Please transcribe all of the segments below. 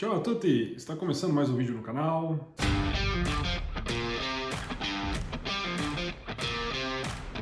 Ciao a tutti, está começando mais um vídeo no canal.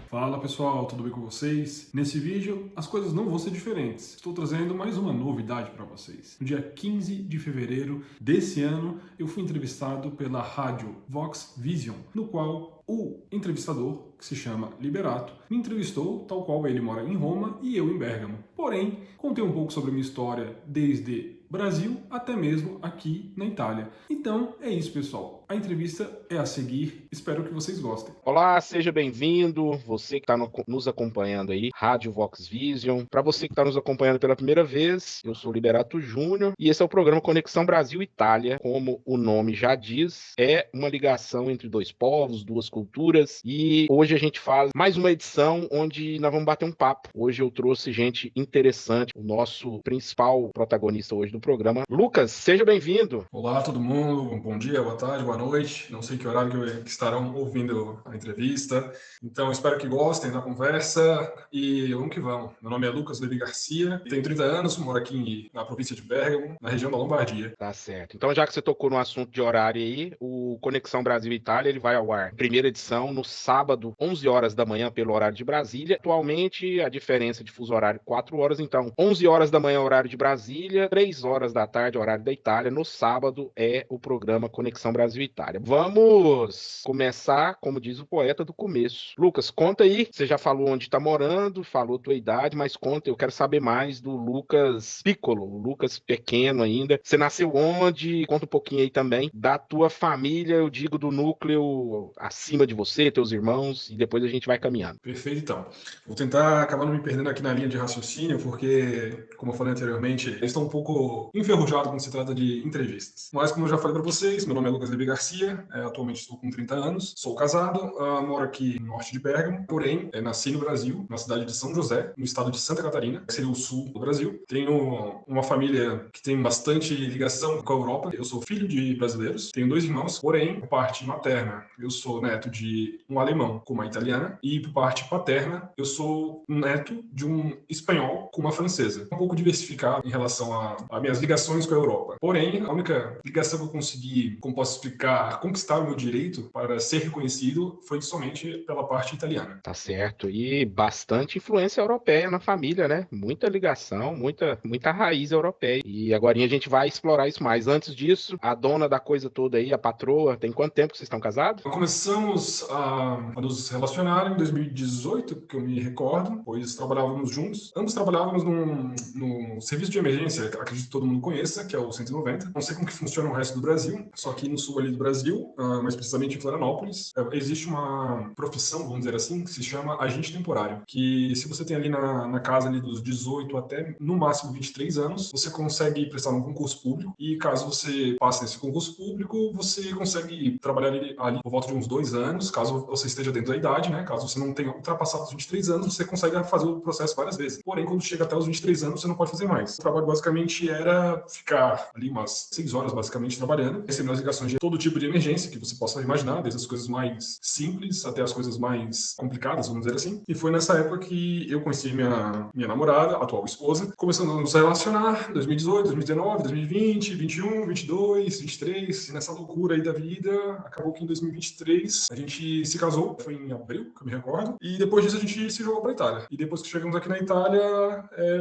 Fala pessoal, tudo bem com vocês? Nesse vídeo as coisas não vão ser diferentes. Estou trazendo mais uma novidade para vocês. No dia 15 de fevereiro desse ano, eu fui entrevistado pela rádio Vox Vision, no qual o entrevistador, que se chama Liberato, me entrevistou, tal qual ele mora em Roma e eu em Bérgamo. Porém, contei um pouco sobre a minha história desde Brasil até mesmo aqui na Itália. Então é isso, pessoal. A entrevista é a seguir. Espero que vocês gostem. Olá, seja bem-vindo. Você que está nos acompanhando aí, Rádio Vox Vision. Para você que está nos acompanhando pela primeira vez, eu sou Liberato Júnior e esse é o programa Conexão Brasil-Itália. Como o nome já diz, é uma ligação entre dois povos, duas culturas. E hoje a gente faz mais uma edição onde nós vamos bater um papo. Hoje eu trouxe gente interessante, o nosso principal protagonista hoje do programa. Lucas, seja bem-vindo. Olá, todo mundo. Bom dia, boa tarde, boa noite. Não sei que horário que estarão ouvindo a entrevista. Então, espero que gostem da conversa e vamos que vamos. Meu nome é Lucas Levi Garcia, tenho 30 anos, moro aqui na província de Bérgamo, na região da Lombardia. Tá certo. Então, já que você tocou no assunto de horário aí, o Conexão Brasil-Itália ele vai ao ar. Primeira edição no sábado, 11 horas da manhã, pelo horário de Brasília. Atualmente, a diferença de fuso horário, 4 horas. Então, 11 horas da manhã, horário de Brasília, 3 horas da tarde, horário da Itália. No sábado é o programa Conexão Brasil-Itália. Vamos começar, como diz o poeta, do começo. Lucas, conta aí. Você já falou onde está morando, falou tua idade, mas conta, eu quero saber mais do Lucas Piccolo, o Lucas pequeno ainda. Você nasceu onde? Conta um pouquinho aí também da tua família, eu digo do núcleo acima de você, teus irmãos, e depois a gente vai caminhando. Perfeito, então. Vou tentar acabar não me perdendo aqui na linha de raciocínio, porque, como eu falei anteriormente, eu estou um pouco enferrujado quando se trata de entrevistas. Mas, como eu já falei para vocês, meu nome é Lucas Levi Garcia, atualmente estou com 30 anos, sou casado, moro aqui no norte de Bérgamo, porém, nasci no Brasil, na cidade de São José, no estado de Santa Catarina, que seria o sul do Brasil. Tenho uma família que tem bastante ligação com a Europa. Eu sou filho de brasileiros, tenho 2 irmãos, porém, por parte materna, eu sou neto de um alemão com uma italiana, e por parte paterna, eu sou neto de um espanhol com uma francesa. Um pouco diversificado em relação a minhas ligações com a Europa. Porém, a única ligação que eu consegui, como posso explicar, conquistar o meu direito para ser reconhecido foi somente pela parte italiana. Tá certo. E bastante influência europeia na família, né? Muita ligação, muita raiz europeia. E agora a gente vai explorar isso mais. Antes disso, a dona da coisa toda aí, a patroa, tem quanto tempo que vocês estão casados? Começamos a nos relacionar em 2018, que eu me recordo, pois trabalhávamos juntos. Ambos trabalhávamos num serviço de emergência, que acredito que todo mundo conheça, que é o 190. Não sei como que funciona o resto do Brasil, só que no sul ali do Brasil, mais precisamente em Florianópolis, existe uma profissão, vamos dizer assim, que se chama agente temporário, que se você tem ali na casa ali dos 18 até no máximo 23 anos, você consegue prestar um concurso público e caso você passe nesse concurso público, você consegue trabalhar ali por volta de uns 2 anos, caso você esteja dentro da idade, né? Caso você não tenha ultrapassado os 23 anos, você consegue fazer o processo várias vezes. Porém, quando chega até os 23 anos, você não pode fazer mais. O trabalho basicamente era ficar ali umas 6 horas basicamente trabalhando, recebendo as ligações de todo tipo de emergência que você possa imaginar, desde as coisas mais simples até as coisas mais complicadas, vamos dizer assim. E foi nessa época que eu conheci minha namorada, atual esposa. Começamos a nos relacionar, 2018, 2019, 2020, 21, 22, 23, nessa loucura aí da vida. Acabou que em 2023 a gente se casou, foi em abril, que eu me recordo, e depois disso a gente se jogou para Itália. E depois que chegamos aqui na Itália,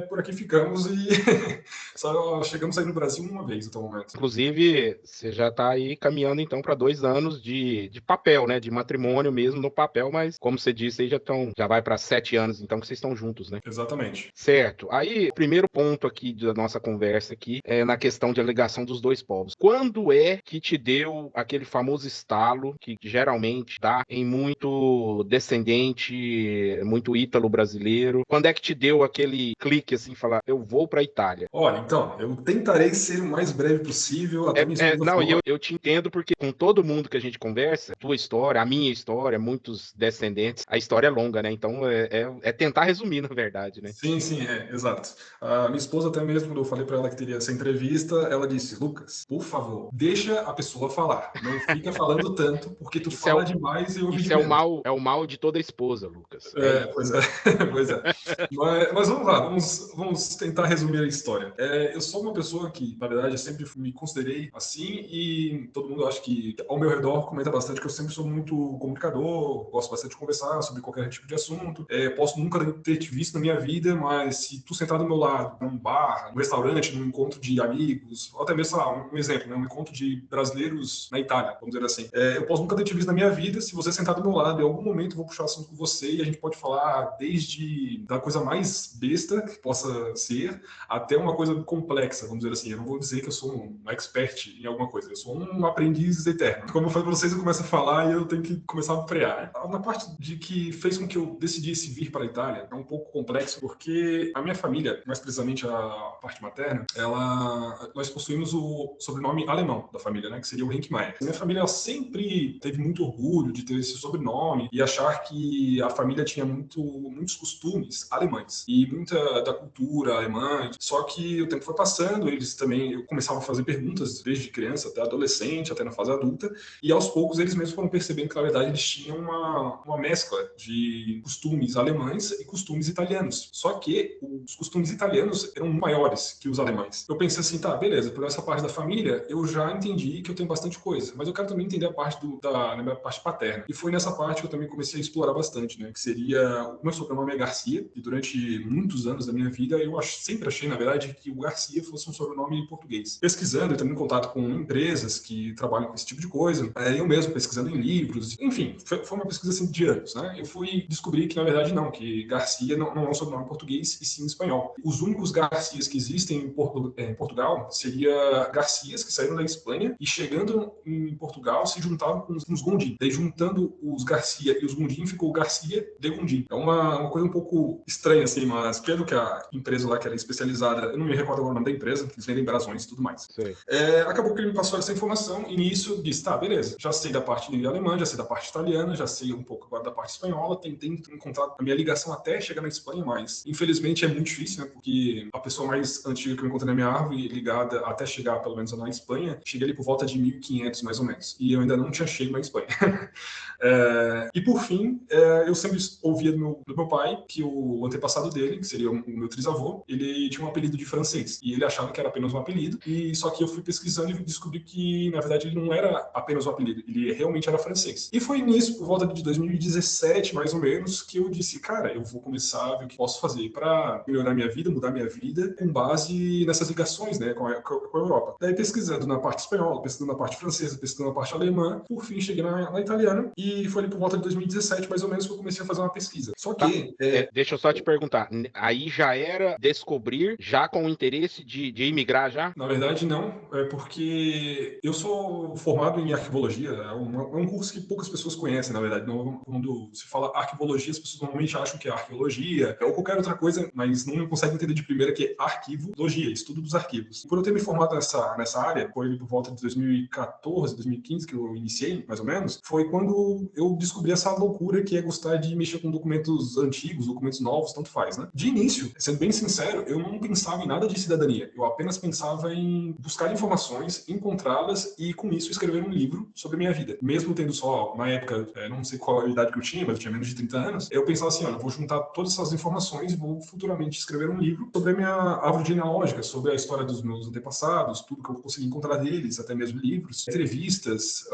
por aqui ficamos e só chegamos aí no Brasil uma vez até o momento. Inclusive, você já está aí caminhando então para 2 anos de papel, né? De matrimônio mesmo no papel, mas como você disse, aí já vai para 7 anos então que vocês estão juntos, né? Exatamente. Certo. Aí, o primeiro ponto aqui da nossa conversa aqui é na questão de ligação dos dois povos. Quando é que te deu aquele famoso estalo que geralmente dá em muito descendente, muito ítalo brasileiro? Quando é que te deu aquele clique assim, falar, eu vou para a Itália? Olha, então, eu tentarei ser o mais breve possível, até minha esposa Não, falou. eu te entendo porque com todo mundo que a gente conversa, tua história, a minha história, muitos descendentes, a história é longa, né? Então é tentar resumir, na verdade, né? Sim, sim, exato. A minha esposa até mesmo, quando eu falei para ela que teria essa entrevista, ela disse, Lucas, por favor, deixa a pessoa falar. Não fica falando tanto, porque tu fala demais e eu ouvi de menos. É o mal de toda esposa, Lucas. Pois é, pois é. Mas vamos lá, vamos tentar resumir a história. Eu sou uma pessoa que, na verdade, eu sempre me considerei assim e todo mundo acha que, ao meu redor, comenta bastante que eu sempre sou muito comunicador, gosto bastante de conversar sobre qualquer tipo de assunto. Posso nunca ter te visto na minha vida, mas se tu sentar do meu lado, num bar, num restaurante, num encontro de amigos, ou até mesmo, sei lá, um exemplo, né, um encontro de brasileiros na Itália, vamos dizer assim. Eu posso nunca ter te visto na minha vida, se você sentar do meu lado, em algum momento eu vou puxar assunto com você e a gente pode falar desde da coisa mais besta que possa ser, até uma coisa complexa, vamos dizer assim. Eu não vou dizer que eu sou um expert em alguma coisa, eu sou um aprendiz eterno. Como eu falei para vocês, eu começo a falar e eu tenho que começar a frear. Na parte de que fez com que eu decidisse vir para a Itália, é um pouco complexo, porque a minha família, mais precisamente a parte materna, nós possuímos o sobrenome alemão da família, né, que seria o Hinkmaier. Minha família sempre teve muito orgulho de ter esse sobrenome e achar que a família tinha muitos costumes alemães e muita da cultura alemã. Só que o tempo foi passando, eu começava a fazer perguntas desde criança até adolescente, até na fase adulta, e aos poucos eles mesmos foram percebendo que na verdade eles tinham uma mescla de costumes alemães e costumes italianos. Só que os costumes italianos eram maiores que os alemães. Eu pensei assim, tá, beleza, por essa parte da família eu já entendi que eu tenho bastante coisa, mas eu quero também entender a parte da minha parte paterna. E foi nessa parte que eu também comecei a explorar bastante, né? Que seria, o meu sobrenome é Garcia, e durante muitos anos da minha vida eu sempre achei, na verdade, que o Garcia fosse um sobrenome português. Pesquisando e também em contato com empresas que trabalham com esse tipo de coisa, eu mesmo pesquisando em livros, enfim, foi uma pesquisa assim de anos, né? Eu fui descobrir que, na verdade, não, que Garcia não é um sobrenome português, e sim espanhol. Os únicos Garcias que existem em Portugal seria Garcias, que saíram da Espanha e chegando em Portugal se juntaram com os Gondim. Daí juntando os Garcia e os Gondim ficou Garcia de Gondim. É uma coisa um pouco estranha, assim, mas pelo que a empresa lá que era especializada, eu não me recordo agora o nome da empresa, que eles vendem brasões e tudo mais. Acabou que ele me passou essa informação e nisso eu disse, tá, beleza, já sei da parte alemã, já sei da parte italiana, já sei um pouco agora da parte espanhola, tentei encontrar a minha ligação até chegar na Espanha, mas infelizmente é muito difícil, né, porque a pessoa mais antiga que eu encontrei na minha árvore, ligada até chegar pelo menos na Espanha, cheguei ali por volta de 1500 mais ou menos, e eu ainda não tinha chego na Espanha. E por fim, eu sempre ouvia do meu pai que o antepassado dele, que seria o meu trisavô, ele tinha um apelido de francês, e ele achava que era apenas um apelido, e só que eu fui pesquisando e descobri que, na verdade, ele não era apenas um apelido, ele realmente era francês. E foi nisso, por volta de 2017, mais ou menos, que eu disse, cara, eu vou começar a ver o que posso fazer para melhorar minha vida, mudar minha vida, com base nessas ligações, né, com a Europa. Daí pesquisando na parte espanhola, pesquisando na parte francesa, pesquisando na parte alemã, por fim cheguei na italiana, e foi ali por volta de 2017, mais ou menos, que eu comecei a fazer uma pesquisa. Só que... deixa eu só te perguntar, aí já era descobrir, já com o interesse de imigrar já? Na verdade, não, porque eu sou formado em arquivologia, é um curso que poucas pessoas conhecem, na verdade. Quando se fala arquivologia, as pessoas normalmente acham que é arqueologia ou qualquer outra coisa, mas não conseguem entender de primeira que é arquivologia, estudo dos arquivos. Por eu ter me formado nessa área, foi por volta de 2014, 2015 que eu iniciei, mais ou menos, foi quando eu descobri essa loucura que é gostar de mexer com documentos antigos, documentos novos, tanto faz, né? De início, sendo bem sincero, eu não pensava em nada de cidadania, eu apenas pensava em buscar informações, encontrá-las e, com isso, escrever um livro sobre a minha vida. Mesmo tendo só, na época, não sei qual a idade que eu tinha, mas eu tinha menos de 30 anos, eu pensava assim, olha, eu vou juntar todas essas informações e vou futuramente escrever um livro sobre a minha árvore genealógica, sobre a história dos meus antepassados, tudo que eu consegui encontrar deles, até mesmo livros, entrevistas,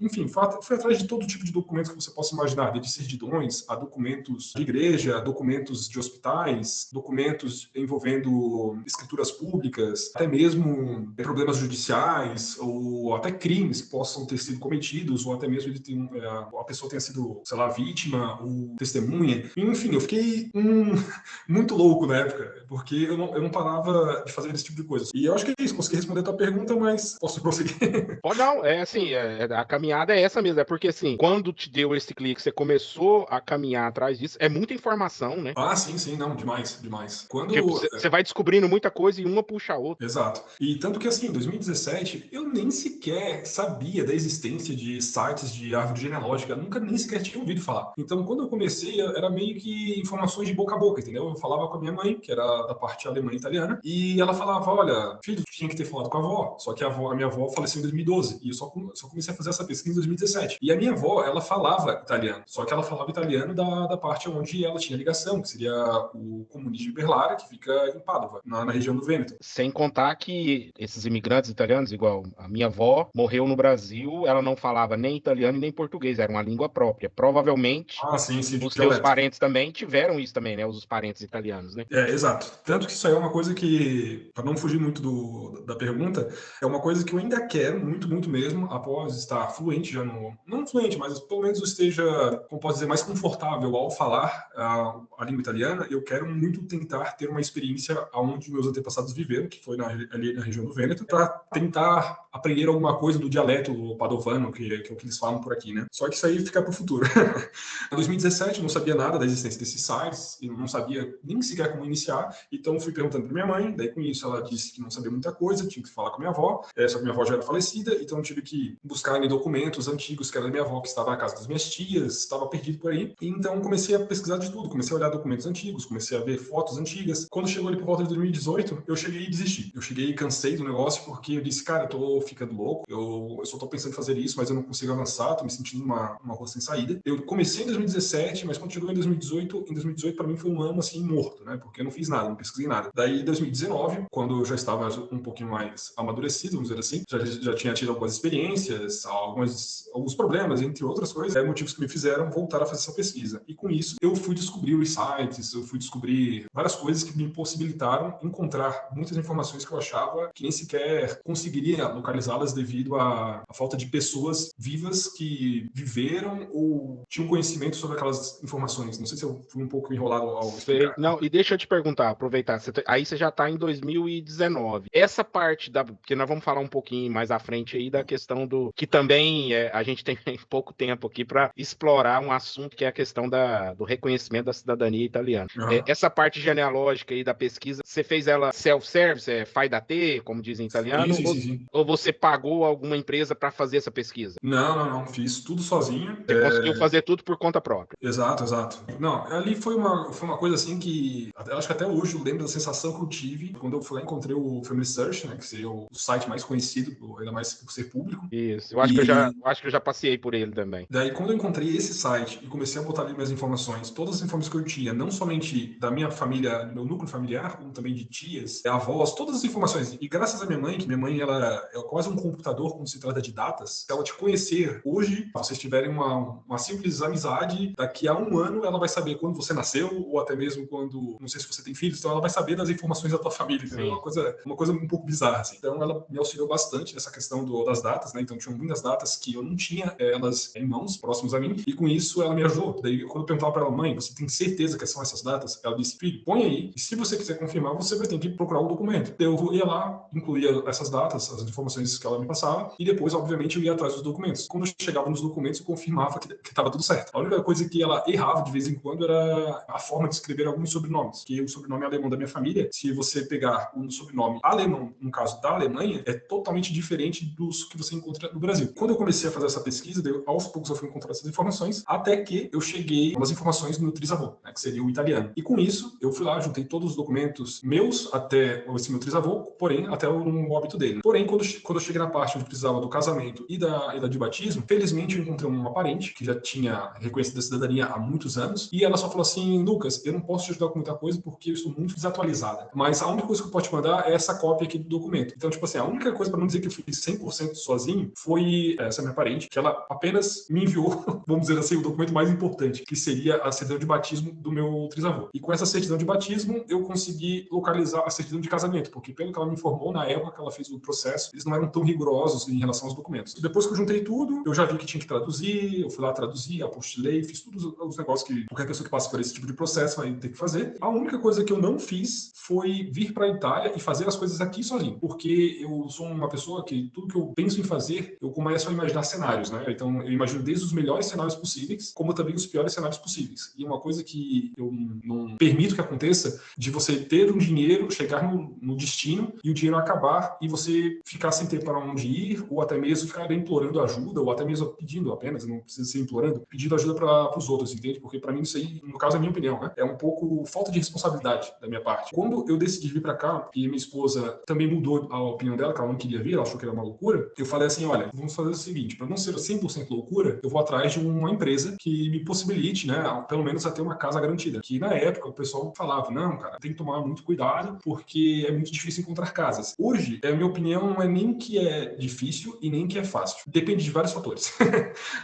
enfim, fui atrás de todo tipo de documentos que você possa imaginar, desde certidões a documentos de igreja, a documentos de hospitais, documentos envolvendo escrituras públicas, até mesmo problemas judiciais ou até crimes que possam ter sido cometidos ou até mesmo a pessoa tenha sido, sei lá, vítima ou testemunha. Enfim, eu fiquei muito louco na época, porque eu não parava de fazer esse tipo de coisa. E eu acho que é isso, consegui responder a tua pergunta, mas posso prosseguir? Pode não, é assim, a caminhada é essa mesmo, é porque assim, quando te deu esse clique, você começou a caminhar atrás disso, é muita informação, né? Ah, sim, não, demais, demais. Tipo, você vai descobrindo muita coisa e uma puxa a outra. Exato. E tanto que assim, em 2017, eu nem sequer sabia da existência de sites de árvore genealógica, nunca nem sequer tinha ouvido falar. Então, quando eu comecei, era meio que informações de boca a boca, entendeu? Eu falava com a minha mãe, que era da parte alemã e italiana, e ela falava, olha, filho, tinha que ter falado com a avó, só que a minha avó faleceu em 2012, e eu só comecei a fazer essa pesquisa em 2017. E a minha avó, ela falava italiano, só que ela falava italiano da parte onde ela tinha ligação, que seria o Comune de Berlara, que fica em Pádua, na região do Vêneto. Sem contar que esses imigrantes italianos, igual a minha avó, morreu no Brasil, ela não falava nem italiano e nem português, era uma língua própria. Provavelmente, Sim, os dialeto. seus parentes também tiveram isso também, né? Os parentes italianos, né? Exato. Tanto que isso aí é uma coisa que, para não fugir muito da pergunta, é uma coisa que eu ainda quero, muito, muito mesmo, após estar fluente já não fluente, mas pelo menos eu esteja, como posso dizer, mais confortável ao falar a língua italiana. Eu quero muito tentar ter uma experiência onde meus antepassados viveram, que foi ali na região do Vêneto, para tentar aprender alguma coisa do dialeto padovano, que é o que eles falam por aqui, né? Só que isso aí fica para o futuro. Em 2017, eu não sabia nada da existência desses sites, e não sabia nem sequer como iniciar, então fui perguntando para minha mãe, daí com isso ela disse que não sabia muita coisa, tinha que falar com minha avó, só que minha avó já era falecida, então tive que buscar documentos antigos que era da minha avó, que estava na casa das minhas tias, estava perdido por aí, e então comecei a pesquisar de tudo, comecei a olhar documentos antigos, comecei a ver fotos antigas. Quando chegou ali por volta de 2018, eu cheguei e desisti. Eu cheguei e cansei do negócio, porque eu disse, cara, eu tô ficando louco, eu só tô pensando em fazer isso, mas eu não consigo avançar, tô me sentindo uma rua sem saída. Eu comecei em 2017, mas quando chegou em 2018 para mim foi um ano assim morto, né? Porque eu não fiz nada, não pesquisei nada. Daí, em 2019, quando eu já estava um pouquinho mais amadurecido, vamos dizer assim, já tinha tido algumas experiências, alguns problemas, entre outras coisas, motivos que me fizeram voltar a fazer essa pesquisa. E com isso, eu fui descobrir os sites, eu fui descobrir várias coisas que me possibilitaram encontrar muitas informações que eu achava que nem sequer conseguiria localizá-las devido à falta de pessoas vivas que viveram ou tinham conhecimento sobre aquelas informações. Não sei se eu fui um pouco enrolado ao explicar. Não, e deixa eu te perguntar, aproveitar, aí você já está em 2019. Essa parte porque nós vamos falar um pouquinho mais à frente aí da questão que também a gente tem pouco tempo aqui para explorar um assunto que é a questão do reconhecimento da cidadania italiana. Essa parte genealógica aí da pesquisa, você fez ela self-service, fai da te, como dizem em italiano, Sim. Ou você pagou alguma empresa para fazer essa pesquisa? Não, fiz tudo sozinho. Você conseguiu fazer tudo por conta própria. Exato. Não, ali foi uma coisa assim que eu acho que até hoje eu lembro da sensação que eu tive quando eu fui lá e encontrei o Family Search, né, que seria o site mais conhecido, ainda mais por ser público. Isso, eu acho que eu já passei por ele também. Daí, quando eu encontrei esse site e comecei a botar ali minhas informações, todas as informações que eu tinha, não somente da minha família, meu núcleo familiar, como também de tias, avós, todas as informações. E graças à minha mãe, que minha mãe ela é quase um computador quando se trata de datas, se ela te conhecer hoje, se vocês tiverem uma simples amizade, daqui a um ano ela vai saber quando você nasceu, ou até mesmo quando, não sei se você tem filhos, então ela vai saber das informações da tua família, entendeu? Uma coisa um pouco bizarra, assim. Então ela me auxiliou bastante nessa questão das datas, né? Então tinham muitas datas que eu não tinha elas em mãos, próximos a mim, e com isso ela me ajudou. Daí quando eu perguntava para ela, mãe, você tem certeza que são essas datas? Ela disse, filho, põe aí, e se você quiser confirmar, você vai ter que procurar o documento. Eu ia lá, incluía essas datas, as informações que ela me passava, e depois, obviamente, eu ia atrás dos documentos. Quando eu chegava nos documentos, eu confirmava que estava tudo certo. A única coisa que ela errava de vez em quando era a forma de escrever alguns sobrenomes, que o sobrenome alemão da minha família, se você pegar um sobrenome alemão, no caso da Alemanha, é totalmente diferente dos que você encontra no Brasil. Quando eu comecei a fazer essa pesquisa, aos poucos eu fui encontrar essas informações, até que eu cheguei nas informações no trisavô, né, que seria o italiano. E com isso, eu fui lá, juntei todos os documentos meus até esse meu trisavô, porém, até o óbito dele. Porém, quando eu cheguei na parte onde precisava do casamento e da de batismo, felizmente eu encontrei uma parente que já tinha reconhecido a cidadania há muitos anos, e ela só falou assim, Lucas, eu não posso te ajudar com muita coisa porque eu estou muito desatualizada, mas a única coisa que eu posso te mandar é essa cópia aqui do documento. Então, tipo assim, a única coisa, para não dizer que eu fiz 100% sozinho, foi essa minha parente, que ela apenas me enviou, vamos dizer assim, o documento mais importante, que seria a certidão de batismo do meu trisavô. E com essa certidão de batismo, eu consegui localizar a certidão de casamento, porque pelo que ela me informou, na época que ela fez o processo, eles não eram tão rigorosos em relação aos documentos. E depois que eu juntei tudo, eu já vi que tinha que traduzir, eu fui lá traduzir, apostilei, fiz todos os negócios que qualquer pessoa que passa por esse tipo de processo vai ter que fazer. A única coisa que eu não fiz foi vir para a Itália e fazer as coisas aqui sozinho, porque eu sou uma pessoa que tudo que eu penso em fazer, eu começo a imaginar cenários, né? Então, eu imagino desde os melhores cenários possíveis, como também os piores cenários possíveis. E uma coisa que eu não permito que aconteça, de você ter um dinheiro, chegar no destino e o dinheiro acabar e você ficar sem ter para onde ir, ou até mesmo ficar implorando ajuda, ou até mesmo pedindo apenas, não precisa ser implorando, pedindo ajuda para os outros, entende? Porque para mim isso aí, no caso, é a minha opinião, né? É um pouco falta de responsabilidade da minha parte. Quando eu decidi vir para cá, e minha esposa também mudou a opinião dela, que ela não queria vir, ela achou que era uma loucura, eu falei assim, olha, vamos fazer o seguinte, para não ser 100% loucura, eu vou atrás de uma empresa que me possibilite, né, pelo menos a ter uma casa garantida. Que na época o pessoal falava, não, cara, tem que tomar muito cuidado porque é muito difícil encontrar casas. Hoje, a minha opinião não é nem que é difícil e nem que é fácil. Depende de vários fatores.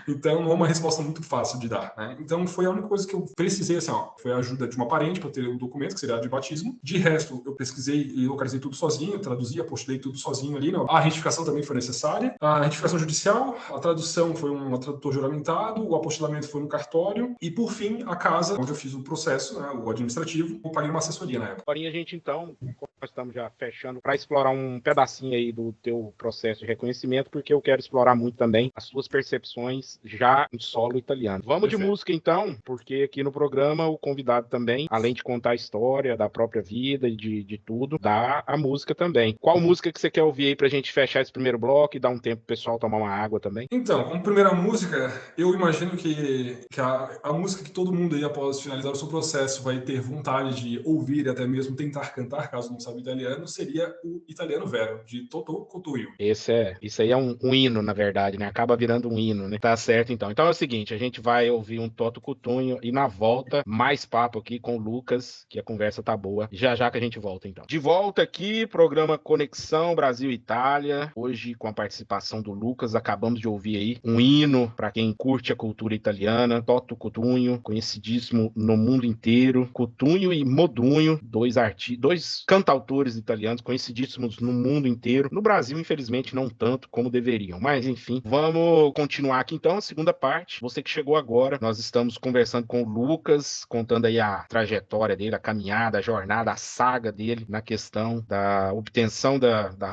Então, não é uma resposta muito fácil de dar, né? Então, foi a única coisa que eu precisei, assim, ó, foi a ajuda de uma parente para ter o documento, que seria a de batismo. De resto, eu pesquisei e localizei tudo sozinho, traduzi, apostei tudo sozinho ali. Não. A retificação também foi necessária. A retificação judicial, a tradução foi um tradutor juramentado, o apostilamento foi no cartório e, por fim, a casa, onde eu fiz o processo, né, o administrativo, eu paguei uma assessoria na época. Agora a gente, então, nós estamos já fechando para explorar um pedacinho aí do teu processo de reconhecimento, porque eu quero explorar muito também as suas percepções já em solo italiano. Vamos de música, então, porque aqui no programa o convidado também, além de contar a história da própria vida e de tudo, dá a música também. Qual música que você quer ouvir aí pra gente fechar esse primeiro bloco e dar um tempo pro pessoal tomar uma água também? Então, como primeira música, eu imagino que a música que todo mundo aí, após finalizar o seu processo, vai ter vontade de ouvir e até mesmo tentar cantar, caso não saiba italiano, seria o Italiano Vero, de Totò Cutugno. Isso aí é um hino, na verdade, né? Acaba virando um hino, né? Tá certo, então. Então é o seguinte, a gente vai ouvir um Toto Cutugno e na volta, mais papo aqui com o Lucas, que a conversa tá boa. Já já que a gente volta, então. De volta aqui, programa Conexão Brasil-Itália. Hoje, com a participação do Lucas, acabamos de ouvir aí um hino para quem curte a cultura italiana, Toto Cutugno, conhecidíssimo no mundo inteiro. Cutugno e Modugno, dois cantautores italianos conhecidíssimos no mundo inteiro. No Brasil, infelizmente, não tanto como deveriam. Mas, enfim, vamos continuar aqui então a segunda parte. Você que chegou agora, nós estamos conversando com o Lucas, contando aí a trajetória dele, a caminhada, a jornada, a saga dele na questão da obtenção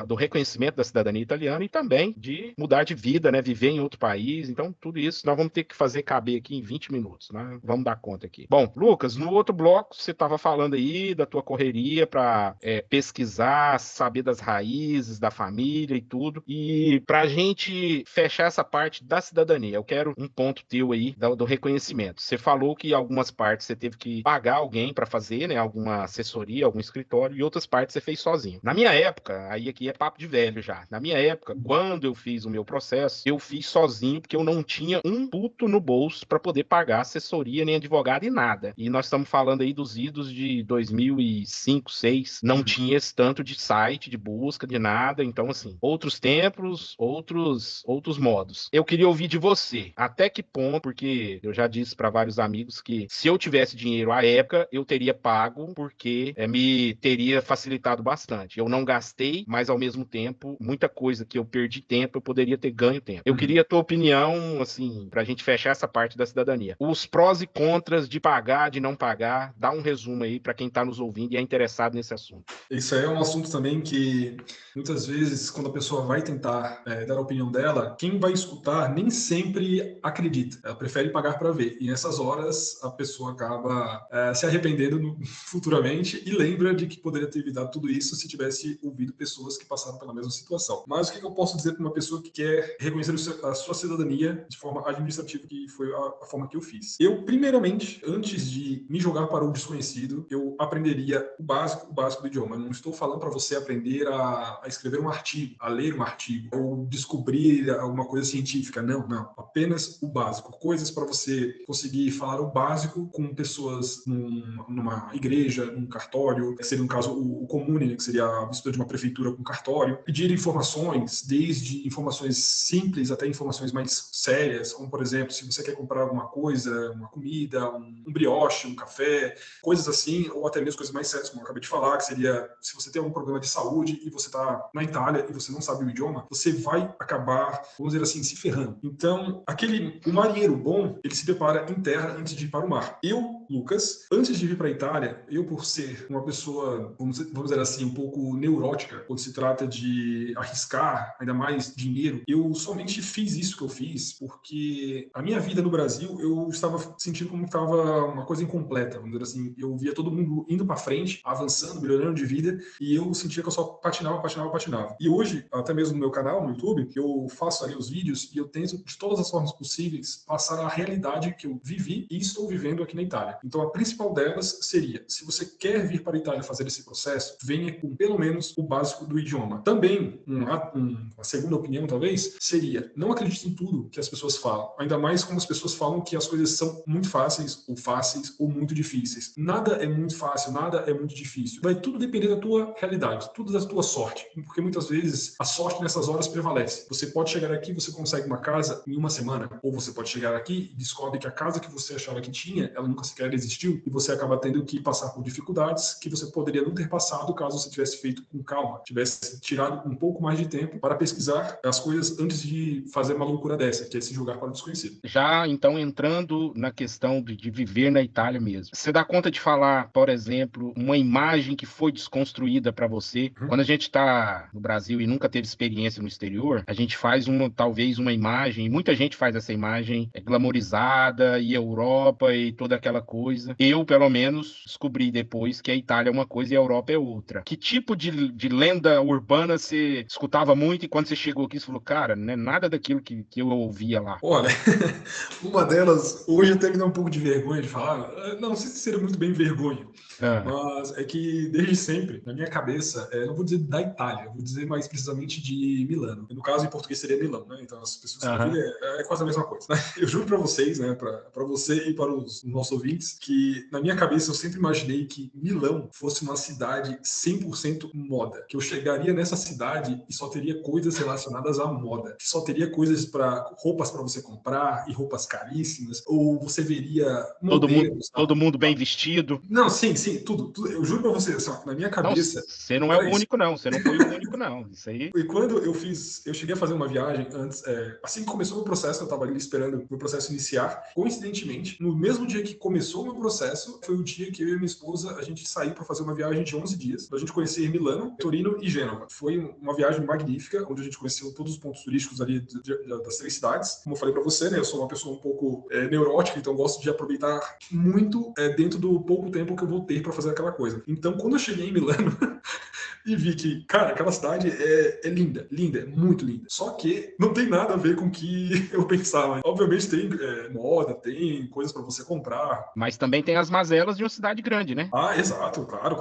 do reconhecimento da cidadania italiana e também de mudar de vida, né? Viver em outro país. Então, tudo isso nós vamos ter que fazer caber aqui em 20 minutos, né? Vamos dar conta aqui. Bom, Lucas, no outro bloco, você estava falando aí da tua correria para pesquisar, saber das raízes da família e tudo. E para a gente fechar essa parte da cidadania, eu quero um ponto teu aí do reconhecimento. Você falou que algumas partes você teve que pagar alguém para fazer, né? Alguma assessoria, algum escritório, e outras partes você fez sozinho. Na minha época, aí aqui é papo de velho já. Na minha época, quando eu fiz o meu processo, eu fiz sozinho porque eu não tinha um puto no bolso para poder pagar assessoria, nem advogado e nada. E nós estamos falando aí dos idos de 2005, 2006, não tinha esse tanto de site, de busca, de nada. Então, assim, outros tempos, outros modos. Eu queria ouvir de você, até que ponto, porque eu já disse para vários amigos que se eu tivesse dinheiro à época, eu teria pago, porque me teria facilitado bastante. Eu não gastei, mas ao mesmo tempo, muita coisa que eu perdi tempo, eu poderia ter ganho tempo. Eu queria a tua opinião, assim, pra gente fechar essa parte da cidadania. Os prós e contras de pagar, de não pagar, dá um resumo aí para quem tá nos ouvindo e é interessado nesse assunto. Isso aí é um assunto também que muitas vezes, quando a pessoa vai tentar dar a opinião dela, quem vai escutar nem sempre acredita. Ela prefere pagar para ver. E nessas horas, a pessoa acaba se arrependendo futuramente e lembra de que poderia ter evitado tudo isso se tivesse ouvido pessoas que passaram pela mesma situação. Mas o que eu posso dizer para uma pessoa que quer reconhecer a sua cidadania de forma administrativa, que foi a forma que eu fiz? Eu, primeiramente, antes de me jogar para o desconhecido, eu aprenderia o básico do idioma. Eu não estou falando para você aprender a escrever um artigo, a ler um artigo, ou descobrir alguma coisa científica. Não, não. Apenas o básico. Coisas para você conseguir falar o básico com pessoas numa igreja, num cartório, que seria, no caso, o comune, que seria a visita de uma prefeitura com cartório. Pedir informações, desde informações simples até informações mais sérias, como, por exemplo, se você quer comprar alguma coisa, uma comida, um brioche, um café, coisas assim, ou até mesmo coisas mais sérias, como eu acabei de falar, que seria, se você tem algum problema de saúde e você está na Itália e você não sabe o idioma, você vai acabar, vamos dizer assim, se ferrando. Então, o marinheiro bom, ele se prepara em terra antes de ir para o mar. Eu, Lucas, antes de vir para a Itália, eu, por ser uma pessoa, vamos dizer assim, um pouco neurótica, quando se trata de arriscar, ainda mais dinheiro, eu somente fiz isso que eu fiz porque a minha vida no Brasil, eu estava sentindo como que estava uma coisa incompleta, vamos dizer assim. Eu via todo mundo indo para frente, avançando, melhorando de vida, e eu sentia que eu só patinava. E hoje, até mesmo no meu canal, no YouTube, eu faço ali os vídeos e eu tento, de todas as formas possíveis, passar a realidade que eu vivi e estou vivendo aqui na Itália. Então, a principal delas seria, se você quer vir para a Itália fazer esse processo, venha com pelo menos o básico do idioma. Também, uma segunda opinião, talvez, seria, não acredite em tudo que as pessoas falam, ainda mais como as pessoas falam que as coisas são muito fáceis ou muito difíceis. Nada é muito fácil, nada é muito difícil. Vai tudo depender da tua realidade, tudo da tua sorte, porque muitas vezes a sorte nessas horas prevalece. Você pode chegar aqui, você consegue uma casa em uma semana, ou você pode chegar aqui e descobre que a casa que você achava que tinha, ela nunca sequer existiu, e você acaba tendo que passar por dificuldades que você poderia não ter passado caso você tivesse feito com calma, tivesse tirado um pouco mais de tempo para pesquisar as coisas antes de fazer uma loucura dessa, que é se jogar para o desconhecido. Já, então, entrando na questão de viver na Itália mesmo, você dá conta de falar, por exemplo, uma imagem que foi desconstruída para você? Quando a gente está no Brasil e nunca teve experiência no exterior, a gente faz talvez uma imagem, muita gente faz essa imagem glamorizada, e Europa e toda aquela coisa. Eu, pelo menos, descobri depois que a Itália é uma coisa e a Europa é outra. Que tipo de lenda urbana você escutava muito e quando você chegou aqui, você falou, cara, não é nada daquilo que eu ouvia lá? Olha, uma delas, hoje até me dá um pouco de vergonha de falar, não sei se seria muito bem vergonha, mas é que desde sempre, na minha cabeça, não vou dizer da Itália, vou dizer mais precisamente de Milano. No caso, em português seria Milão, né? Então as pessoas que ouvem é quase a mesma coisa, né? Eu juro para vocês, né, para você e para os nossos ouvintes, que na minha cabeça eu sempre imaginei que Milão fosse uma cidade 100% moda, que eu chegaria nessa cidade e só teria coisas relacionadas à moda, que só teria coisas roupas para você comprar e roupas caríssimas, ou você veria modelos. Todo mundo bem vestido. Não, sim, tudo. Eu juro para você, assim, na minha Não, cabeça. você não é o único, não. Você não foi o único, não. Isso aí. E quando eu cheguei a fazer uma viagem antes, assim que começou o meu processo, eu estava ali esperando o meu processo iniciar. Coincidentemente, no mesmo dia que começou o meu processo, foi o dia que eu e minha esposa, a gente saiu para fazer uma viagem de 11 dias, para a gente conhecer Milano, Torino e Gênova. Foi uma viagem magnífica, onde a gente conheceu todos os pontos turísticos ali das 3 cidades. Como eu falei para você, né, eu sou uma pessoa um pouco neurótica, então gosto de aproveitar muito dentro do pouco tempo que eu vou ter para fazer aquela coisa. Então, quando eu cheguei em Milano e vi que, cara, aquela cidade é linda, é muito linda. Só que não tem nada a ver com o que eu pensava. Obviamente tem moda, tem coisas para você comprar. Mas também tem as mazelas de uma cidade grande, né? Ah, exato, claro.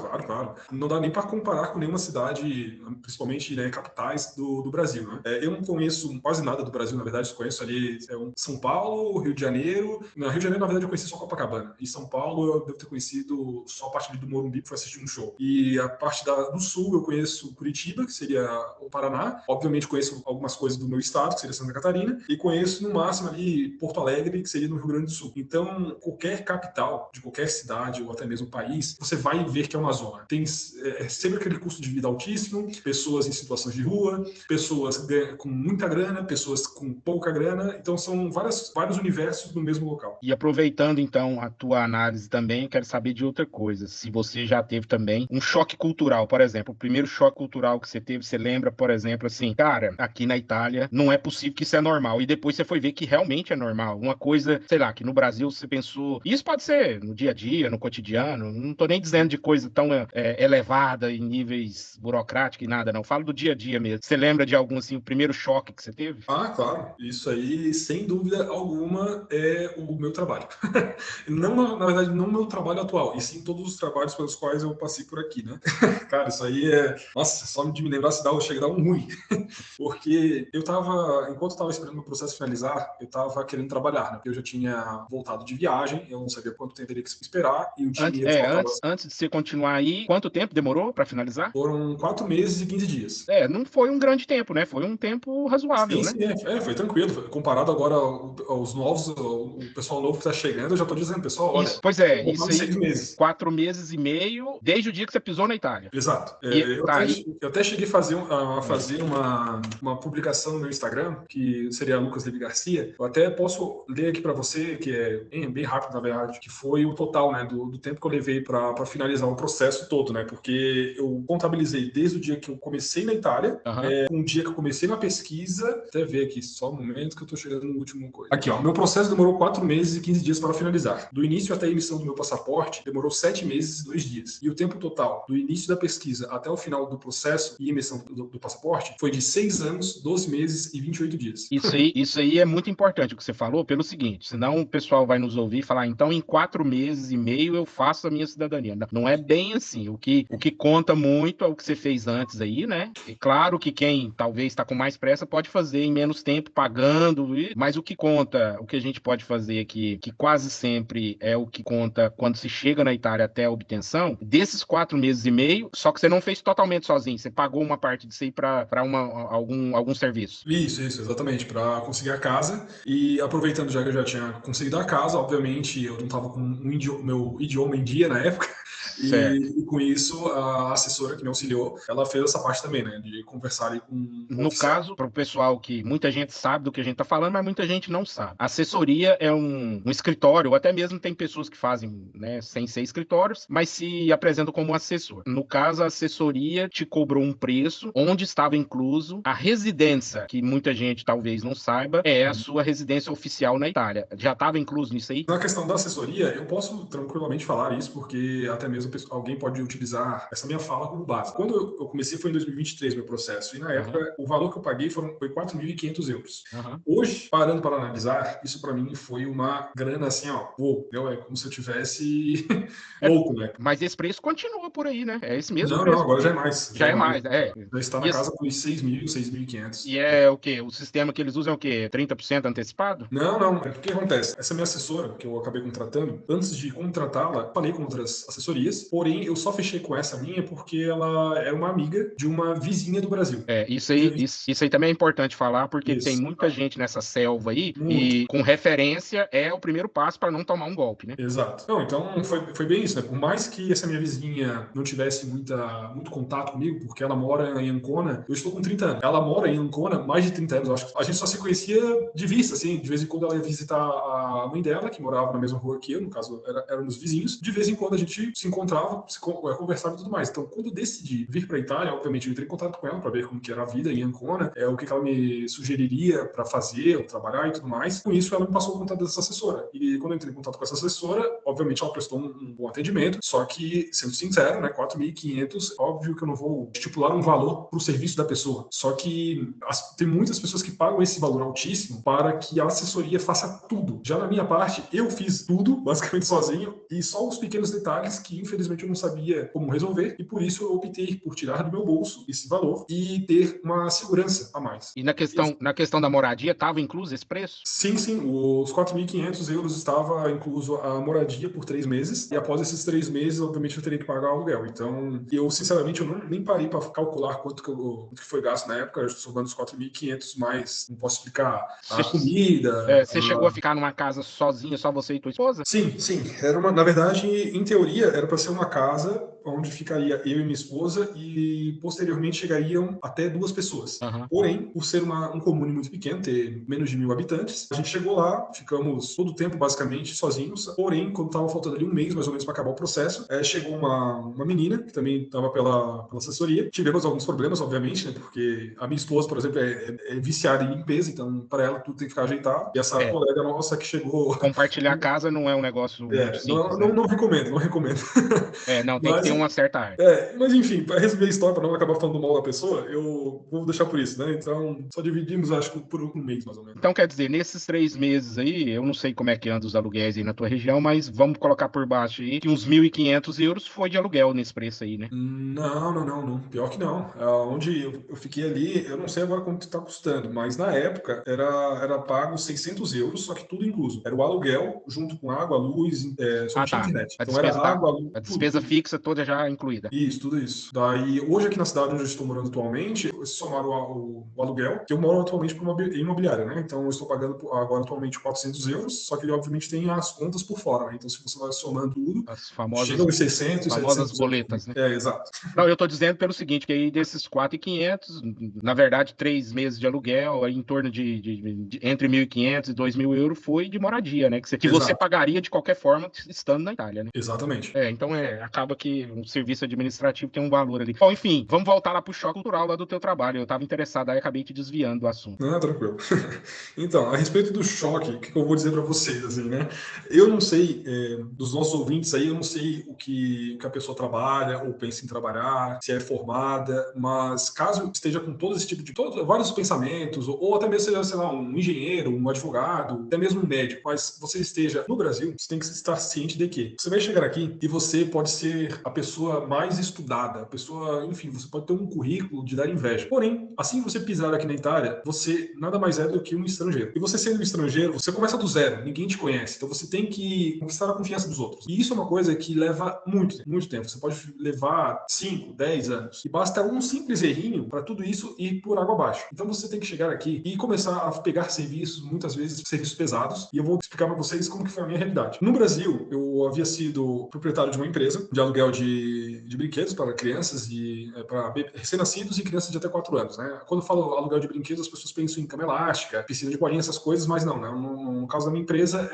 Não dá nem para comparar com nenhuma cidade, principalmente, né, capitais do Brasil, né? Eu não conheço quase nada do Brasil, na verdade, eu conheço ali São Paulo, Rio de Janeiro. No Rio de Janeiro, na verdade, eu conheci só Copacabana. E São Paulo, eu devo ter conhecido só a parte do Morumbi, que foi assistir um show. E a parte do Sul, eu conheço Curitiba, que seria o Paraná. Obviamente, conheço algumas coisas do meu estado, que seria Santa Catarina. E conheço, no máximo, ali Porto Alegre, que seria no Rio Grande do Sul. Então, qualquer capital de qualquer cidade ou até mesmo país, você vai ver que é uma zona. Tem sempre aquele custo de vida altíssimo, pessoas em situações de rua, pessoas com muita grana, pessoas com pouca grana. Então, são vários universos no mesmo local. E aproveitando, então, a tua análise também, quero saber de outra coisa. Se você já teve também um choque cultural, por exemplo, o primeiro choque cultural que você teve, você lembra, por exemplo, assim, cara, aqui na Itália não é possível que isso é normal. E depois você foi ver que realmente é normal. Uma coisa, sei lá, que no Brasil você pensou... Isso pode ser no dia a dia, no cotidiano. Não tô nem dizendo de coisa tão elevada em níveis burocráticos e nada, não. Falo do dia a dia mesmo. Você lembra de algum, assim, o primeiro choque que você teve? Ah, claro. Isso aí, sem dúvida alguma, é o meu trabalho. Não, na verdade, não o meu trabalho atual, e sim todos os trabalhos pelos quais eu passei por aqui, né? Cara, isso aí Nossa, só de me lembrar chega a dar um ruim. Porque enquanto eu tava esperando o meu processo finalizar, eu tava querendo trabalhar, né? Porque eu já tinha voltado de viagem, eu não sabia quanto tempo teria que esperar, e o dinheiro faltava... Antes de você continuar aí, quanto tempo demorou para finalizar? Foram 4 meses e 15 dias. Não foi um grande tempo, né? Foi um tempo razoável, Sim, né? foi tranquilo. Comparado agora aos novos, o pessoal novo que tá chegando, eu já tô dizendo, pessoal, olha, Pois é, vou isso fazer aí, 6 meses. 4 meses e meio, desde o dia que você pisou na Itália. Exato. E tá aí. Eu até cheguei a fazer uma publicação no meu Instagram, que seria Lucas Leve Garcia. Eu até posso ler aqui para você, que é bem rápido, na verdade, que foi o total, né, do tempo que eu levei para finalizar o processo todo, né? Porque eu contabilizei desde o dia que eu comecei na Itália, com o dia que eu comecei na pesquisa, até ver aqui, só um momento que eu tô chegando no último coisa. Aqui, ó, meu processo demorou 4 meses e 15 dias para finalizar. Do início até a emissão do meu passaporte, demorou 7 meses e 2 dias. E o tempo total, do início da pesquisa até o final do processo e emissão do passaporte foi de 6 anos, 12 meses e 28 dias. Isso aí é muito importante o que você falou, pelo seguinte, senão o pessoal vai nos ouvir e falar, então em 4 meses e meio eu faço a minha cidadania. Não é bem assim. O que conta muito é o que você fez antes aí, né? E claro que quem talvez está com mais pressa pode fazer em menos tempo, pagando, mas o que conta, o que a gente pode fazer aqui, que quase sempre é o que conta quando se chega na Itália até a obtenção, desses 4 meses e meio, só que você não fez totalmente sozinho, você pagou uma parte disso aí para algum serviço. Isso, exatamente, para conseguir a casa. E aproveitando já que eu já tinha conseguido a casa, obviamente eu não estava com meu idioma em dia na época. Certo. E com isso, a assessora que me auxiliou, ela fez essa parte também, né? De conversar ali com o No oficial. caso, para o pessoal que muita gente sabe do que a gente está falando, mas muita gente não sabe. A assessoria é um escritório, ou até mesmo tem pessoas que fazem, né, sem ser escritórios, mas se apresentam como assessor. No caso, a assessoria te cobrou um preço onde estava incluso a residência, que muita gente talvez não saiba, é a sua residência oficial na Itália. Já estava incluso nisso aí? Na questão da assessoria, eu posso tranquilamente falar isso, porque até mesmo alguém pode utilizar essa minha fala como base. Quando eu comecei foi em 2023 meu processo, e na época o valor que eu paguei foi 4.500 euros. Hoje, parando para analisar, isso para mim foi uma grana assim, ó, entendeu? É como se eu tivesse louco, né? Mas esse preço continua por aí, né? É esse mesmo Não, preço. agora já é mais. Já é mais, né? Já está na casa dos 6.000, 6.500. E é o quê? O sistema que eles usam é o quê? 30% antecipado? Não. O que acontece? Essa minha assessora, que eu acabei contratando, antes de contratá-la, falei com outras assessorias, porém eu só fechei com essa minha porque ela era uma amiga de uma vizinha do Brasil. Isso aí também é importante falar, porque tem muita gente nessa selva aí, Muito. e com referência é o primeiro passo para não tomar um golpe, né? Exato. Não, então foi bem isso, né? Por mais que essa minha vizinha não tivesse muito contato comigo, porque ela mora em Ancona, eu estou com 30 anos. Ela mora em Ancona mais de 30 anos. Eu acho que a gente só se conhecia de vista, assim. De vez em quando ela ia visitar a mãe dela, que morava na mesma rua que eu, no caso, éramos vizinhos. De vez em quando a gente se encontrava, conversava e tudo mais. Então, quando eu decidi vir para a Itália, obviamente eu entrei em contato com ela para ver como que era a vida em Ancona, o que ela me sugeriria para fazer, ou trabalhar e tudo mais. Com isso, ela me passou o contato dessa assessora. E quando eu entrei em contato com essa assessora, obviamente ela prestou um bom atendimento, só que, sendo sincero, né, 4.500, óbvio que eu não vou estipular um valor para o serviço da pessoa. Só que tem muitas pessoas que pagam esse valor altíssimo para que a assessoria faça tudo. Já na minha parte, eu fiz tudo, basicamente sozinho, e só os pequenos detalhes que, infelizmente, eu não sabia como resolver, e por isso eu optei por tirar do meu bolso esse valor e ter uma segurança a mais. E na questão da moradia, estava incluso esse preço? Sim. Os 4.500 euros estava incluso a moradia por 3 meses, e após esses 3 meses, obviamente, eu teria que pagar o aluguel. Então, eu, sinceramente, eu nem parei para calcular quanto que foi gasto na época. Eu estou somando os 4.500, mas não posso explicar a comida. Você chegou a ficar numa casa sozinha, só você e tua esposa? Sim. Na verdade, em teoria, era para ser uma casa onde ficaria eu e minha esposa e posteriormente chegariam até 2 pessoas. Porém, por ser um comune muito pequeno, ter menos de 1.000 habitantes, a gente chegou lá, ficamos todo o tempo basicamente sozinhos. Porém, quando estava faltando ali um mês mais ou menos para acabar o processo, chegou uma menina que também estava pela assessoria. Tivemos alguns problemas, obviamente, né? Porque a minha esposa, por exemplo, é viciada em limpeza, então para ela tudo tem que ficar ajeitado. E essa colega nossa que chegou. Compartilhar a casa não é um negócio muito simples. Não recomendo. Não, tem que ter uma certa arte. Mas enfim, para resumir a história, para não acabar falando mal da pessoa, eu vou deixar por isso, né? Então, só dividimos, acho que por um mês, mais ou menos. Então, quer dizer, nesses 3 meses aí, eu não sei como é que anda os aluguéis aí na tua região, mas vamos colocar por baixo aí que uns 1.500 euros foi de aluguel nesse preço aí, né? Não. Pior que não. Onde eu fiquei ali, eu não sei agora quanto está custando, mas na época era pago 600 euros, só que tudo incluso. Era o aluguel, junto com água, luz, só tinha internet. A então era água, luz, a despesa tudo. fixa toda já incluída. Isso, tudo isso. Daí, hoje aqui na cidade onde eu estou morando atualmente, se somar o aluguel, que eu moro atualmente por uma imobiliária, né? Então eu estou pagando agora atualmente 400 euros, só que ele obviamente tem as contas por fora, né? Então se você vai somando tudo, chega aos 600, famosas 700 boletas, né? Exato. Não, eu estou dizendo pelo seguinte, que aí desses 4.500, na verdade, 3 meses de aluguel, aí em torno de entre 1.500 e 2.000 euros foi de moradia, né? Que você pagaria de qualquer forma estando na Itália, né? Exatamente. Então acaba que Um serviço administrativo tem um valor ali. Bom, enfim, vamos voltar lá pro choque cultural lá do teu trabalho. Eu estava interessado, aí acabei te desviando do assunto. Não, tranquilo. Então, a respeito do choque, o que eu vou dizer para vocês, assim, né? Eu não sei, dos nossos ouvintes aí, eu não sei o que a pessoa trabalha ou pensa em trabalhar, se é formada, mas caso esteja com todo esse tipo de, vários pensamentos, ou até mesmo seja, sei lá, um engenheiro, um advogado, até mesmo um médico, mas você esteja no Brasil, você tem que estar ciente de que você vai chegar aqui e você pode ser a pessoa mais estudada, a pessoa, enfim, você pode ter um currículo de dar inveja. Porém, assim que você pisar aqui na Itália, você nada mais é do que um estrangeiro. E você sendo um estrangeiro, você começa do zero, ninguém te conhece. Então você tem que conquistar a confiança dos outros. E isso é uma coisa que leva muito tempo. Você pode levar 5, 10 anos. E basta um simples errinho para tudo isso ir por água abaixo. Então você tem que chegar aqui e começar a pegar serviços, muitas vezes serviços pesados. E eu vou explicar para vocês como que foi a minha realidade. No Brasil, eu havia sido proprietário de uma empresa de aluguel de brinquedos para crianças e para recém-nascidos e crianças de até 4 anos, né? Quando eu falo aluguel de brinquedos, as pessoas pensam em cama elástica, piscina de bolinha, essas coisas, mas não, né? No caso da minha empresa,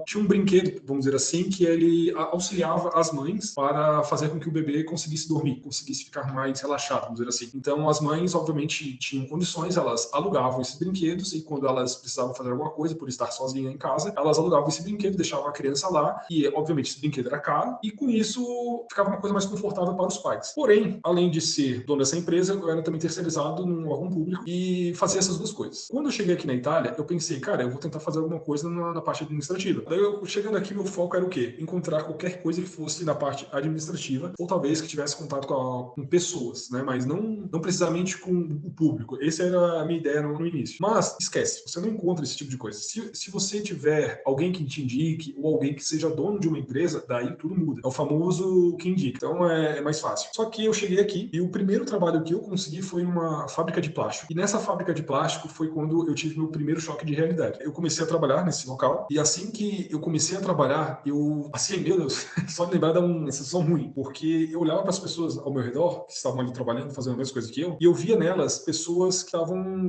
tinha um brinquedo, vamos dizer assim, que ele auxiliava as mães para fazer com que o bebê conseguisse dormir, conseguisse ficar mais relaxado, vamos dizer assim. Então, as mães, obviamente, tinham condições, elas alugavam esses brinquedos e quando elas precisavam fazer alguma coisa, por estar sozinha em casa, elas alugavam esse brinquedo, deixavam a criança lá e, obviamente, esse brinquedo era caro e, com isso, ficava uma coisa mais confortável para os pais. Porém, além de ser dono dessa empresa, eu era também terceirizado num órgão público e fazia essas duas coisas. Quando eu cheguei aqui na Itália, eu pensei, cara, eu vou tentar fazer alguma coisa na parte administrativa. Daí, chegando aqui, meu foco era o quê? Encontrar qualquer coisa que fosse na parte administrativa ou talvez que tivesse contato com pessoas, né? Mas não precisamente com o público. Essa era a minha ideia no início. Mas, esquece, você não encontra esse tipo de coisa. Se você tiver alguém que te indique ou alguém que seja dono de uma empresa, daí tudo muda. É o famoso que indica. Então, é mais fácil. Só que eu cheguei aqui e o primeiro trabalho que eu consegui foi numa fábrica de plástico. E nessa fábrica de plástico foi quando eu tive meu primeiro choque de realidade. Eu comecei a trabalhar nesse local e assim que eu comecei a trabalhar, assim, meu Deus, só de lembrar dá uma sensação ruim, porque eu olhava para as pessoas ao meu redor, que estavam ali trabalhando, fazendo a mesma coisa que eu, e eu via nelas pessoas que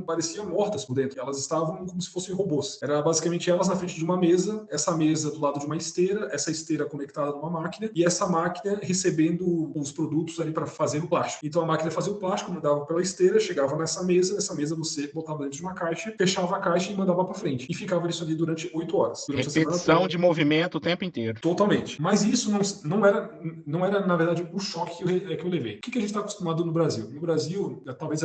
pareciam mortas por dentro. Elas estavam como se fossem robôs. Era basicamente elas na frente de uma mesa, essa mesa do lado de uma esteira, essa esteira conectada numa máquina e essa máquina recebendo os produtos ali para fazer o plástico. Então a máquina fazia o plástico, mandava pela esteira, chegava nessa mesa você botava dentro de uma caixa, fechava a caixa e mandava para frente. E ficava isso ali durante 8 horas. Durante Repetição de movimento o tempo inteiro. Totalmente. Mas isso não era, na verdade, o choque que eu levei. O que a gente está acostumado no Brasil? No Brasil, talvez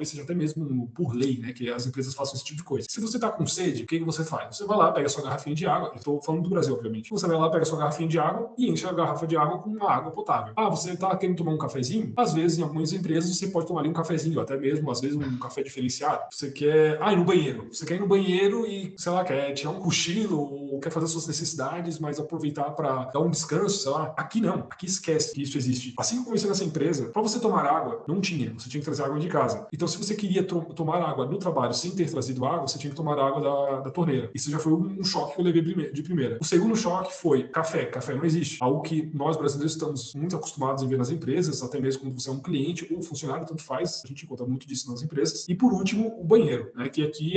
seja até mesmo por lei, né, que as empresas façam esse tipo de coisa. Se você está com sede, o que você faz? Você vai lá, pega sua garrafinha de água, eu estou falando do Brasil, obviamente. Você vai lá, pega sua garrafinha de água e enche a garrafa de água com uma água potável. Ah, você está querendo tomar um cafezinho? Às vezes, em algumas empresas, você pode tomar ali um cafezinho, até mesmo, às vezes, um café diferenciado. Você quer... ir no banheiro. Você quer ir no banheiro e, sei lá, quer tirar um cochilo ou quer fazer suas necessidades, mas aproveitar para dar um descanso, sei lá. Aqui não. Aqui esquece que isso existe. Assim que eu comecei nessa empresa, para você tomar água, não tinha. Você tinha que trazer água de casa. Então, se você queria tomar água no trabalho sem ter trazido água, você tinha que tomar água da torneira. Isso já foi um choque que eu levei de primeira. O segundo choque foi café. Café não existe. Algo que nós brasileiros estamos muito acostumados a ver nas empresas, até mesmo quando você é um cliente ou funcionário, tanto faz. A gente encontra muito disso nas empresas. E por último, o banheiro, né? Que aqui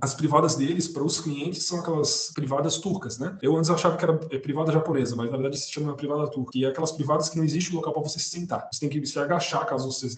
as privadas deles para os clientes são aquelas privadas turcas, né? Eu antes achava que era privada japonesa, mas na verdade se chama privada turca. E é aquelas privadas que não existe local para você se sentar. Você tem que se agachar caso você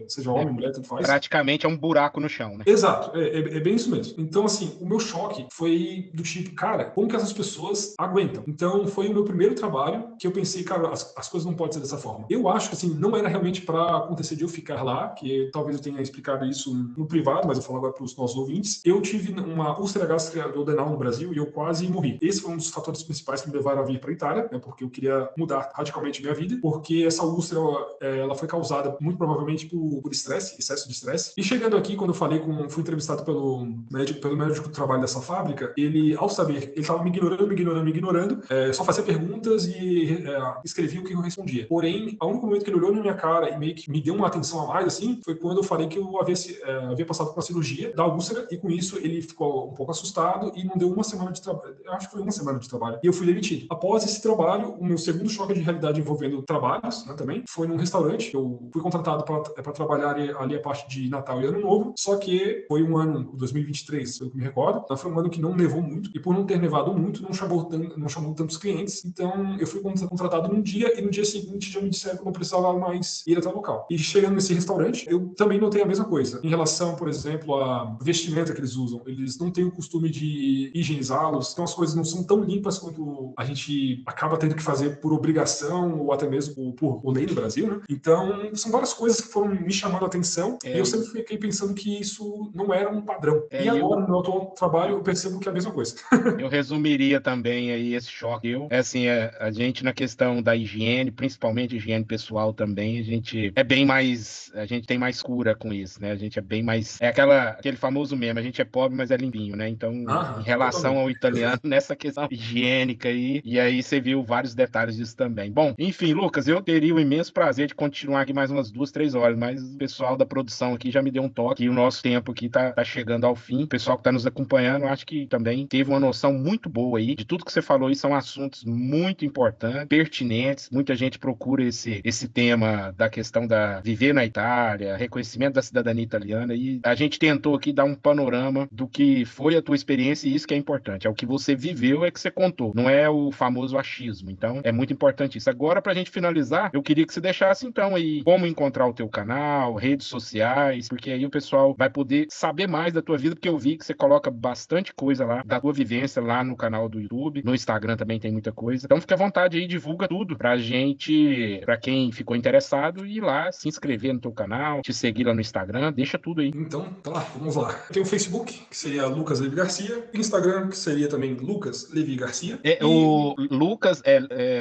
seja homem, mulher, tanto faz. Praticamente é um buraco no chão, né? Exato, é bem isso mesmo. Então, assim, o meu choque foi do tipo, cara, como que essas pessoas aguentam? Então, foi o meu primeiro trabalho que eu pensei, cara, as coisas não podem ser dessa forma. Eu acho que, assim, não era realmente para acontecer de eu ficar lá, que talvez eu tenha explicado isso no privado, mas eu falo agora para os nossos ouvintes. Eu tive uma úlcera gastroduodenal no Brasil e eu quase morri. Esse foi um dos fatores principais que me levaram a vir para a Itália, né, porque eu queria mudar radicalmente minha vida, porque essa úlcera, ela foi causada muito provavelmente por estresse, excesso de estresse. E chegando aqui, quando eu fui entrevistado pelo médico do trabalho dessa fábrica, ele, ao saber, ele estava me ignorando, só fazia perguntas e escrevia o que eu respondia. Porém, o único momento que ele olhou na minha cara e meio que me deu uma atenção a mais, assim, foi quando eu falei que eu havia passado por uma cirurgia da úlcera e com isso ele ficou um pouco assustado e não deu uma semana de trabalho. Eu acho que foi uma semana de trabalho. E eu fui demitido. Após esse trabalho, o meu segundo choque de realidade envolvendo trabalhos, né, também, foi num restaurante. Eu fui contratado para trabalhar ali a parte de Natal e Ano Novo, só que foi um ano, 2023, pelo que me recordo, foi um ano que não nevou muito, e por não ter nevado muito, não chamou tantos clientes, então eu fui contratado num dia, e no dia dia seguinte já me disseram que eu não precisava mais ir até o local. E chegando nesse restaurante, eu também notei a mesma coisa. Em relação, por exemplo, à vestimenta que eles usam, eles não têm o costume de higienizá-los, então as coisas não são tão limpas quanto a gente acaba tendo que fazer por obrigação ou até mesmo por lei no Brasil, né? Então, são várias coisas que foram me chamando a atenção e eu sempre fiquei pensando que isso não era um padrão. E agora, no meu atual trabalho, eu percebo que é a mesma coisa. Eu resumiria também aí esse choque. É assim, a gente na questão da higiene, principalmente higiene pessoal também, a gente é bem mais, a gente tem mais cura com isso, né? A gente é bem mais, aquele famoso meme, a gente é pobre, mas é limpinho, né? Então, em relação ao italiano, nessa questão higiênica aí, e aí você viu vários detalhes disso também. Bom, enfim, Lucas, eu teria o imenso prazer de continuar aqui mais umas 2, 3 horas, mas o pessoal da produção aqui já me deu um toque e o nosso tempo aqui tá chegando ao fim. O pessoal que tá nos acompanhando, acho que também teve uma noção muito boa aí de tudo que você falou, e são assuntos muito importantes, pertinentes. Muita gente procura esse tema da questão da viver na Itália, reconhecimento da cidadania italiana, e a gente tentou aqui dar um panorama do que foi a tua experiência, e isso que é importante, é o que você viveu, é que você contou, não é o famoso achismo. Então, é muito importante isso. Agora, pra gente finalizar, eu queria que você deixasse então aí como encontrar o teu canal, redes sociais, porque aí o pessoal vai poder saber mais da tua vida, porque eu vi que você coloca bastante coisa lá, da tua vivência lá no canal do YouTube, no Instagram também tem muita coisa. Então, fica à vontade aí, divulga tudo pra gente, pra quem ficou interessado, ir lá, se inscrever no teu canal, te seguir lá no Instagram, deixa tudo aí. Então, tá lá, vamos lá. Tem o Facebook, que seria Lucas Levi Garcia, Instagram, que seria também Lucas Levi Garcia. O Lucas,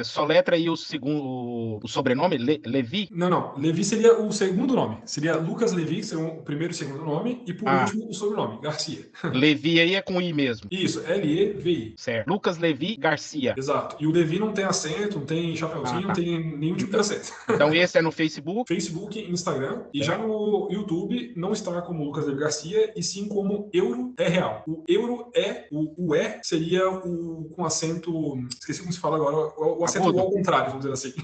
soletra aí o segundo, o sobrenome, Levi? Não. Levi seria o segundo nome. Seria Lucas Levi, que seria o primeiro e segundo nome, e por último o sobrenome, Garcia. Levi aí é com I mesmo. Isso, L-E-V-I. Certo. Lucas Levi Garcia. Exato. E o Levi não tem acento, não tem chapeuzinho, não tem nenhum tipo de acento. Então esse é no Facebook? Facebook, Instagram. E já no YouTube não está como Lucas Levi Garcia, e sim como Euro é Real. O Euro é, o E seria o com acento, esqueci como se fala agora, o acento ao contrário, vamos dizer assim.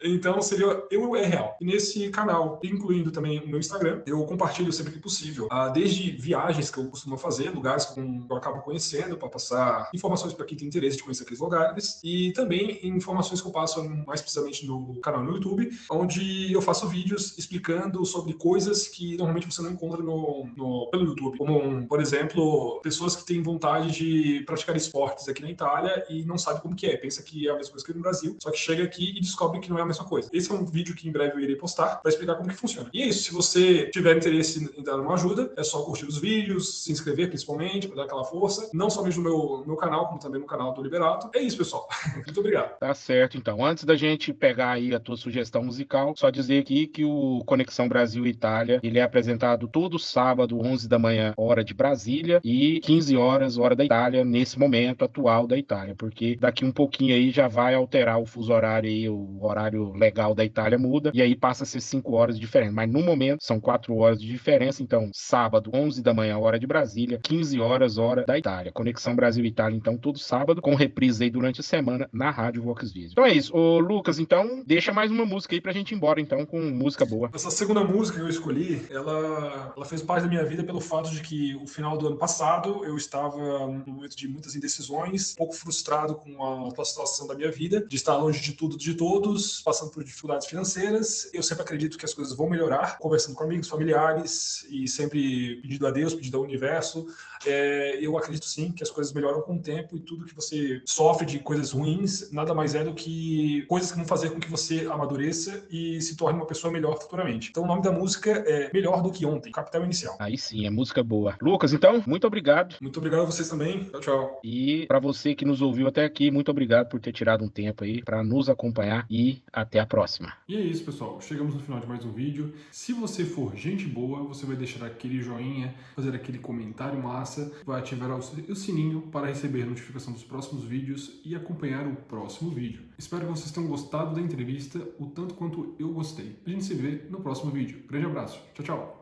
Então seria Euro é Real. E nesse canal, incluindo também o meu Instagram, eu compartilho sempre que possível, desde viagens que eu costumo fazer, lugares que eu acabo conhecendo, para passar informações para quem tem interesse de conhecer aqueles lugares, e também informações que eu passo mais precisamente no canal no YouTube, onde eu faço vídeos explicando sobre coisas que normalmente você não encontra pelo YouTube, como, por exemplo, pessoas que têm vontade de praticar esportes aqui na Itália e não sabe como que é, pensa que é a mesma coisa que no Brasil, só que chega aqui e descobre que não é a mesma coisa. Esse é um vídeo que em breve eu irei postar para explicar como que funciona. E é isso, se você tiver interesse em dar uma ajuda, é só curtir os vídeos, se inscrever principalmente, para dar aquela força, não somente no meu canal, como também no canal do Liberato. É isso, pessoal. Muito obrigado. Tá certo, então. Antes da gente pegar aí a tua sugestão musical, só dizer aqui que o Conexão Brasil e Itália, ele é apresentado todo sábado, 11 da manhã, hora de Brasília, e 15 horas, hora da Itália, nesse momento atual da Itália, porque daqui um pouquinho aí já vai alterar o fuso horário aí, o horário legal da Itália muda, e aí passa a ser 5 horas de diferença. Mas no momento são 4 horas de diferença, então sábado, 11 da manhã, hora de Brasília, 15 horas, hora da Itália. Conexão Brasil e Itália, então, todo sábado, com reprise aí durante a semana na Rádio Vox Vision. Então é isso. Ô, Lucas, então, deixa mais uma música aí pra gente ir embora, então, com música boa. Essa segunda música que eu escolhi, ela fez parte da minha vida pelo fato de que o final do ano passado eu estava num momento de muitas indecisões, um pouco frustrado com a atual situação da minha vida, de estar longe de tudo, de todos, passando por dificuldades financeiras. Eu sempre acredito que as coisas vão melhorar, conversando com amigos, familiares e sempre pedindo a Deus, pedindo ao universo. Eu acredito sim que as coisas melhoram com o tempo, e tudo que você sofre de coisas ruins nada mais é do que coisas que vão fazer com que você amadureça e se torne uma pessoa melhor futuramente. Então o nome da música é Melhor do que Ontem, Capital Inicial. Aí sim, é música boa. Lucas, então, muito obrigado. Muito obrigado a vocês também. Tchau, tchau. E para você que nos ouviu até aqui, muito obrigado por ter tirado um tempo aí para nos acompanhar, e até a próxima. E é isso, pessoal. Chegamos no final de mais um vídeo. Se você for gente boa, você vai deixar aquele joinha, fazer aquele comentário massa, vai ativar o sininho para receber notificação dos próximos vídeos e acompanhar o próximo vídeo. Espero que vocês tenham gostado da entrevista o tanto quanto eu gostei. A gente se vê no próximo vídeo. Grande abraço. Tchau, tchau.